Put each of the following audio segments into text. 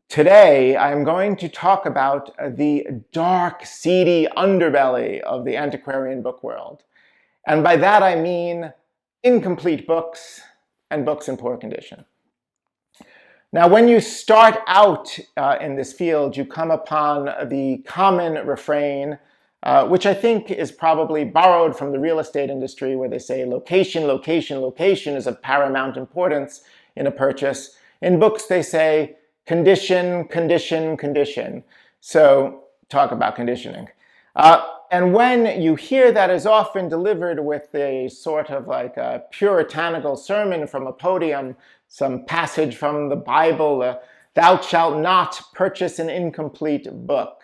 Today, I'm going to talk about the dark, seedy underbelly of the antiquarian book world. And by that I mean incomplete books and books in poor condition. Now, when you start out in this field, you come upon the common refrain, which I think is probably borrowed from the real estate industry, where they say location, location, location is of paramount importance in a purchase. In books, they say condition, condition, condition. So talk about conditioning. And when you hear that is often delivered with a sort of like a puritanical sermon from a podium, some passage from the Bible, thou shalt not purchase an incomplete book.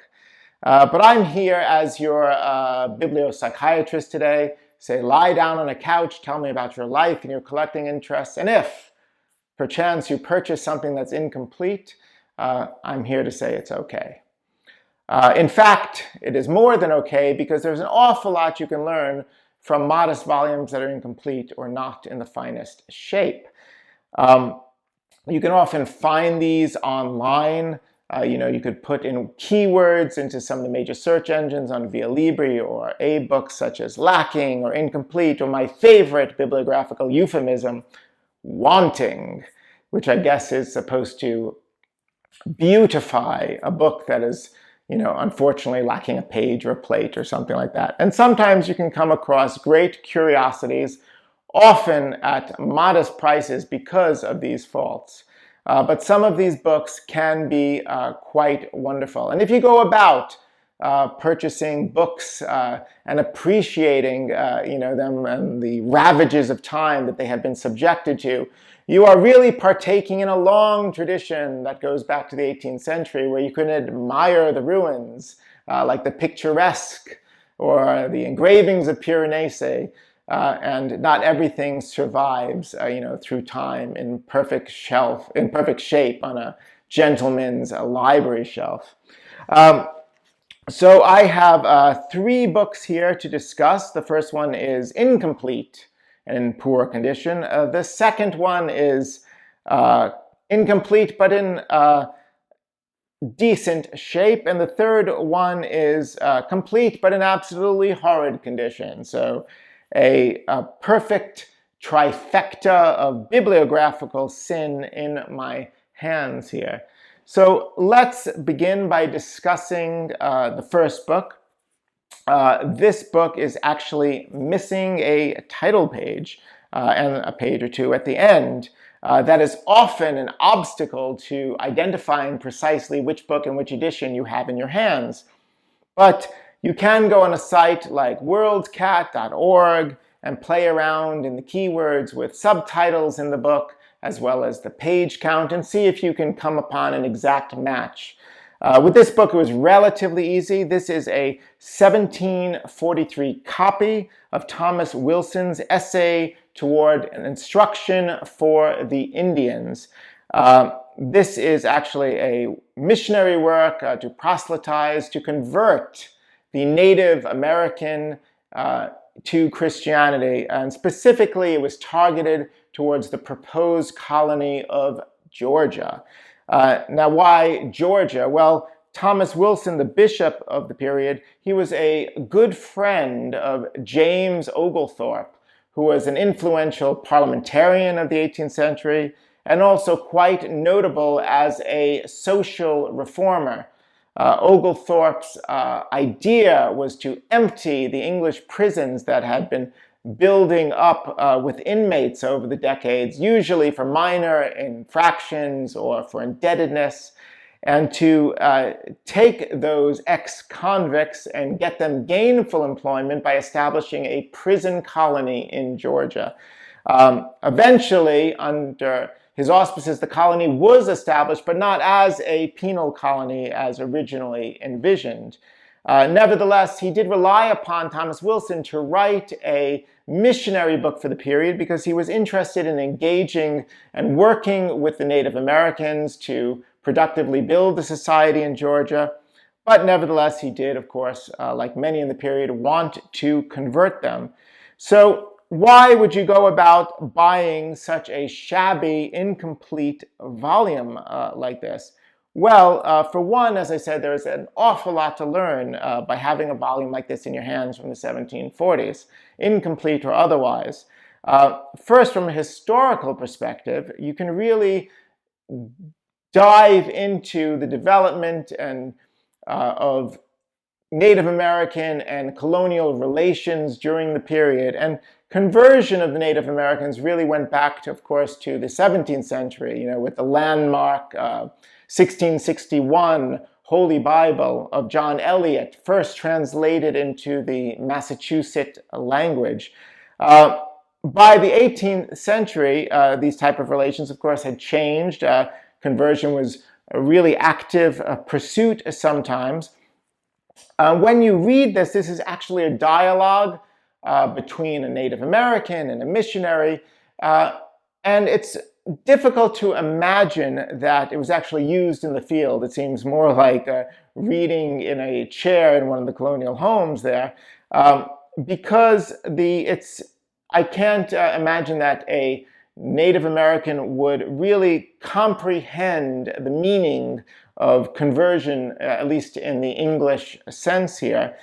But I'm here as your bibliopsychiatrist today. Say, lie down on a couch, tell me about your life and your collecting interests. And if perchance you purchase something that's incomplete, I'm here to say it's okay. In fact, it is more than okay, because there's an awful lot you can learn from modest volumes that are incomplete or not in the finest shape. You can often find these online. You could put in keywords into some of the major search engines on Via Libri or A-books such as lacking or incomplete, or my favorite bibliographical euphemism, wanting, which I guess is supposed to beautify a book that is, unfortunately lacking a page or a plate or something like that. And sometimes you can come across great curiosities, often at modest prices because of these faults. But some of these books can be quite wonderful. And if you go about purchasing books and appreciating them and the ravages of time that they have been subjected to, you are really partaking in a long tradition that goes back to the 18th century, where you can admire the ruins, like the picturesque or the engravings of Piranesi, and not everything survives, through time in perfect shape on a gentleman's library shelf. So I have 3 books here to discuss. The first one is incomplete and in poor condition. The second one is incomplete but in decent shape. And the third one is complete but in absolutely horrid condition. So a perfect trifecta of bibliographical sin in my hands here. So let's begin by discussing the first book. This book is actually missing a title page and a page or two at the end. That is often an obstacle to identifying precisely which book and which edition you have in your hands. But you can go on a site like worldcat.org and play around in the keywords with subtitles in the book, as well as the page count, and see if you can come upon an exact match. With this book, it was relatively easy. This is a 1743 copy of Thomas Wilson's Essay Toward an Instruction for the Indians. This is actually a missionary work to proselytize, to convert the Native American to Christianity, and specifically it was targeted towards the proposed colony of Georgia. Now, why Georgia? Well, Thomas Wilson, the bishop of the period, he was a good friend of James Oglethorpe, who was an influential parliamentarian of the 18th century and also quite notable as a social reformer. Oglethorpe's idea was to empty the English prisons that had been building up with inmates over the decades, usually for minor infractions or for indebtedness, and to take those ex-convicts and get them gainful employment by establishing a prison colony in Georgia. Eventually, under his auspices, the colony was established, but not as a penal colony as originally envisioned. Nevertheless, he did rely upon Thomas Wilson to write a missionary book for the period, because he was interested in engaging and working with the Native Americans to productively build the society in Georgia. But nevertheless, he did, of course, like many in the period, want to convert them. So why would you go about buying such a shabby, incomplete volume like this? Well, for one, as I said, there's an awful lot to learn by having a volume like this in your hands from the 1740s, incomplete or otherwise. First, from a historical perspective, you can really dive into the development of Native American and colonial relations during the period. And conversion of the Native Americans really went back to, of course, to the 17th century, with the landmark 1661 Holy Bible of John Eliot, first translated into the Massachusetts language. By the 18th century, these type of relations, of course, had changed. Conversion was a really active pursuit sometimes. When you read this is actually a dialogue between a Native American and a missionary, and it's difficult to imagine that it was actually used in the field. It seems more like reading in a chair in one of the colonial homes there, because I can't imagine that a Native American would really comprehend the meaning of conversion, at least in the English sense here.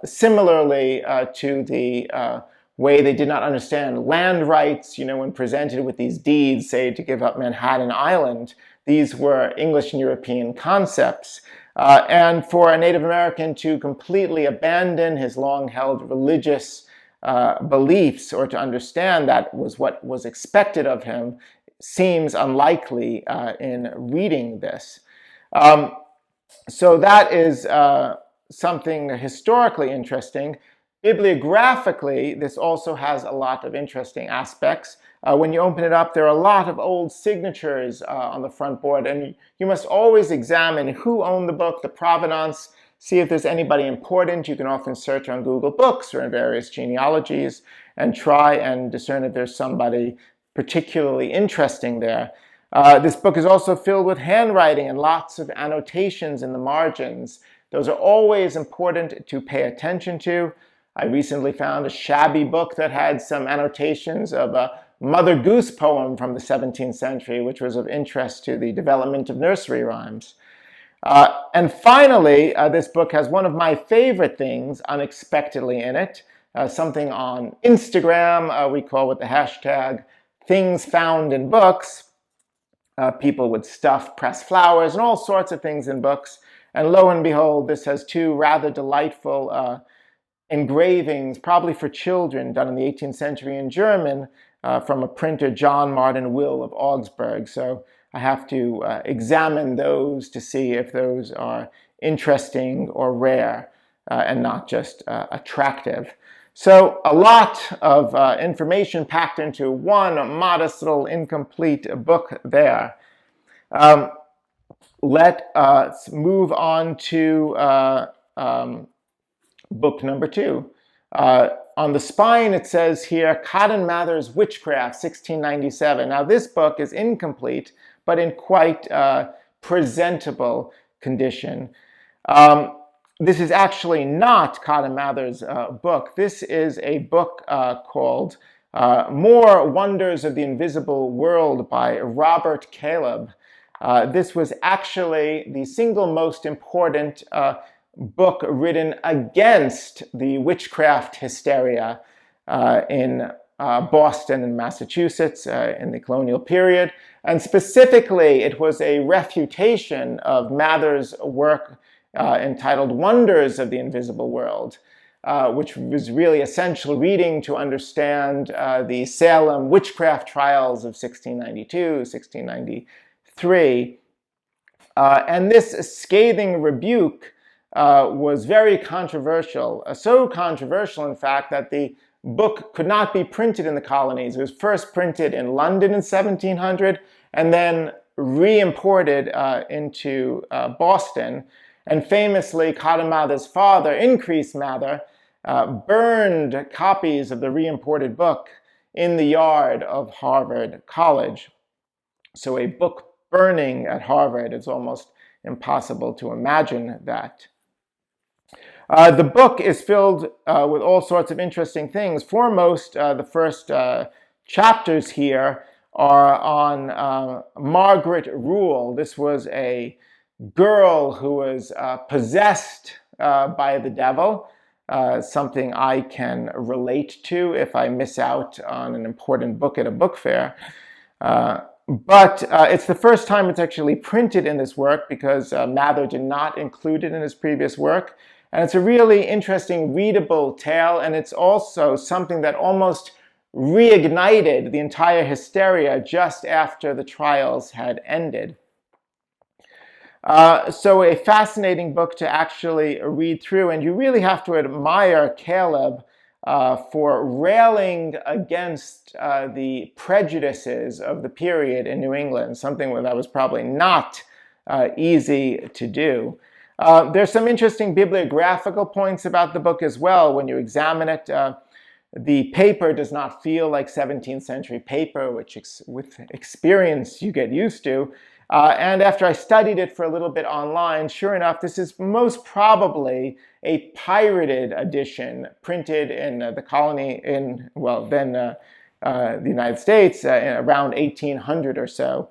Similarly to the way they did not understand land rights, when presented with these deeds, say to give up Manhattan Island, these were English and European concepts. And for a Native American to completely abandon his long-held religious beliefs, or to understand that was what was expected of him, seems unlikely in reading this. So that is something historically interesting. Bibliographically, this also has a lot of interesting aspects. When you open it up, there are a lot of old signatures on the front board, and you must always examine who owned the book, the provenance, see if there's anybody important. You can often search on Google Books or in various genealogies and try and discern if there's somebody particularly interesting there. This book is also filled with handwriting and lots of annotations in the margins. Those are always important to pay attention to. I recently found a shabby book that had some annotations of a Mother Goose poem from the 17th century, which was of interest to the development of nursery rhymes. And finally, this book has one of my favorite things unexpectedly in it, something on Instagram we call with the hashtag things found in books. People would stuff pressed flowers and all sorts of things in books. And lo and behold, this has two rather delightful engravings, probably for children, done in the 18th century in German from a printer, John Martin Will of Augsburg. So I have to examine those to see if those are interesting or rare and not just attractive. So a lot of information packed into one modest little incomplete book there. Let us move on to book number 2. On the spine it says here, Cotton Mather's Witchcraft, 1697. Now this book is incomplete, but in quite presentable condition. This is actually not Cotton Mather's book. This is a book called More Wonders of the Invisible World by Robert Caleb. This was actually the single most important book written against the witchcraft hysteria in Boston and Massachusetts in the colonial period. And specifically, it was a refutation of Mather's work entitled Wonders of the Invisible World, which was really essential reading to understand the Salem witchcraft trials of 1692, 1693. And this scathing rebuke was very controversial, so controversial, in fact, that the book could not be printed in the colonies. It was first printed in London in 1700 and then re-imported into Boston. And famously, Cotton Mather's father, Increase Mather, burned copies of the re-imported book in the yard of Harvard College. So a book burning at Harvard, it's almost impossible to imagine that. The book is filled with all sorts of interesting things. Foremost, the first chapters here are on Margaret Rule. This was a girl who was possessed by the devil, something I can relate to if I miss out on an important book at a book fair. But it's the first time it's actually printed in this work because Mather did not include it in his previous work. And it's a really interesting, readable tale, and it's also something that almost reignited the entire hysteria just after the trials had ended. So a fascinating book to actually read through, and you really have to admire Caleb for railing against the prejudices of the period in New England, something that was probably not easy to do. There's some interesting bibliographical points about the book as well when you examine it. The paper does not feel like 17th century paper, which with experience you get used to. And after I studied it for a little bit online, sure enough, this is most probably a pirated edition printed in the colony in, well, then the United States around 1800 or so.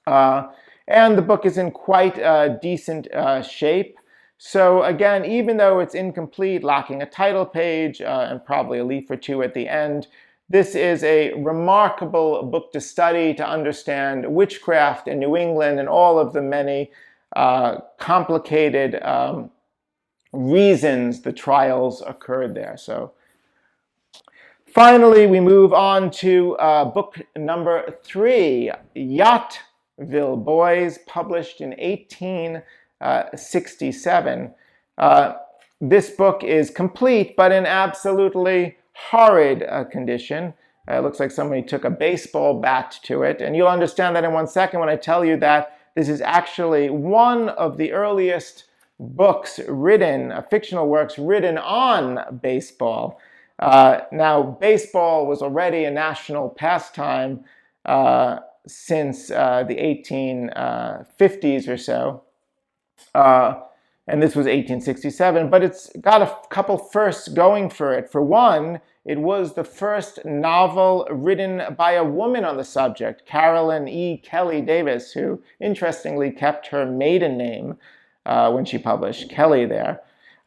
And the book is in quite decent shape. So again, even though it's incomplete, lacking a title page and probably a leaf or two at the end, this is a remarkable book to study to understand witchcraft in New England and all of the many complicated reasons the trials occurred there. So finally, we move on to book number 3, Yachtville Boys, published in 1867. This book is complete, but in absolutely horrid condition. It looks like somebody took a baseball bat to it, and you'll understand that in 1 second when I tell you that this is actually one of the earliest books written, fictional works written on baseball. Now, baseball was already a national pastime since the 1850s or so. And this was 1867, but it's got a couple firsts going for it. For one, it was the first novel written by a woman on the subject, Carolyn E. Kelly Davis, who interestingly kept her maiden name when she published Kelly there.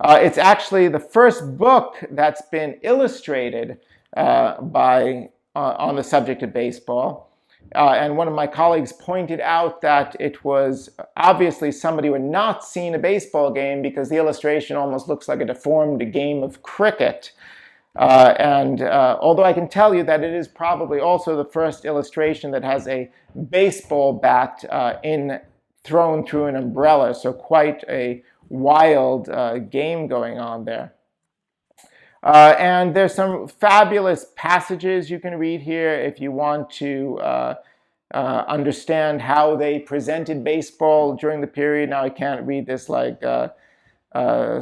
It's actually the first book that's been illustrated on the subject of baseball. And one of my colleagues pointed out that it was obviously somebody who had not seen a baseball game because the illustration almost looks like a deformed game of cricket. Although I can tell you that it is probably also the first illustration that has a baseball bat thrown through an umbrella, so quite a wild game going on there. And there's some fabulous passages you can read here if you want to understand how they presented baseball during the period. Now, I can't read this like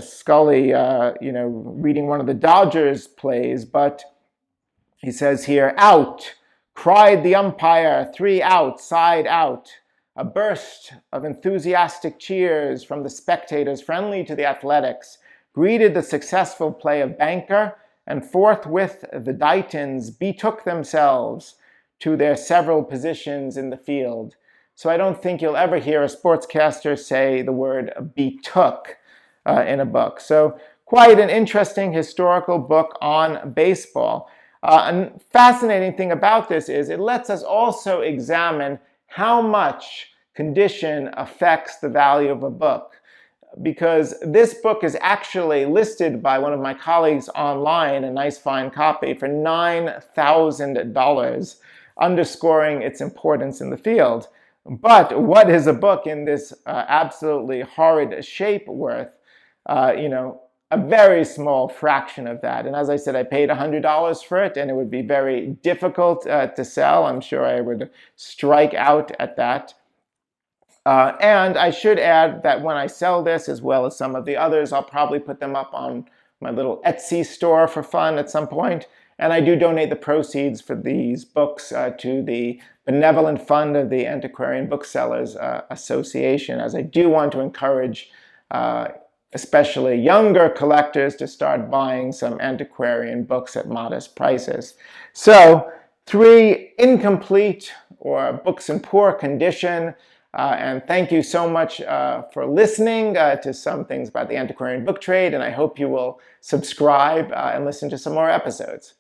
Scully, reading one of the Dodgers plays, but he says here, "Out, cried the umpire, 3 out, side out. A burst of enthusiastic cheers from the spectators friendly to the Athletics greeted the successful play of Banker, and forthwith the Ditons betook themselves to their several positions in the field." So I don't think you'll ever hear a sportscaster say the word betook in a book. So quite an interesting historical book on baseball. A fascinating thing about this is it lets us also examine how much condition affects the value of a book. Because this book is actually listed by one of my colleagues online, a nice fine copy, for $9,000, underscoring its importance in the field. But what is a book in this absolutely horrid shape worth? A very small fraction of that. And as I said, I paid $100 for it, and it would be very difficult to sell. I'm sure I would strike out at that. And I should add that when I sell this, as well as some of the others, I'll probably put them up on my little Etsy store for fun at some point. And I do donate the proceeds for these books to the benevolent fund of the Antiquarian Booksellers Association, as I do want to encourage especially younger collectors to start buying some antiquarian books at modest prices. So 3, incomplete or books in poor condition. And thank you so much for listening to some things about the antiquarian book trade, and I hope you will subscribe and listen to some more episodes.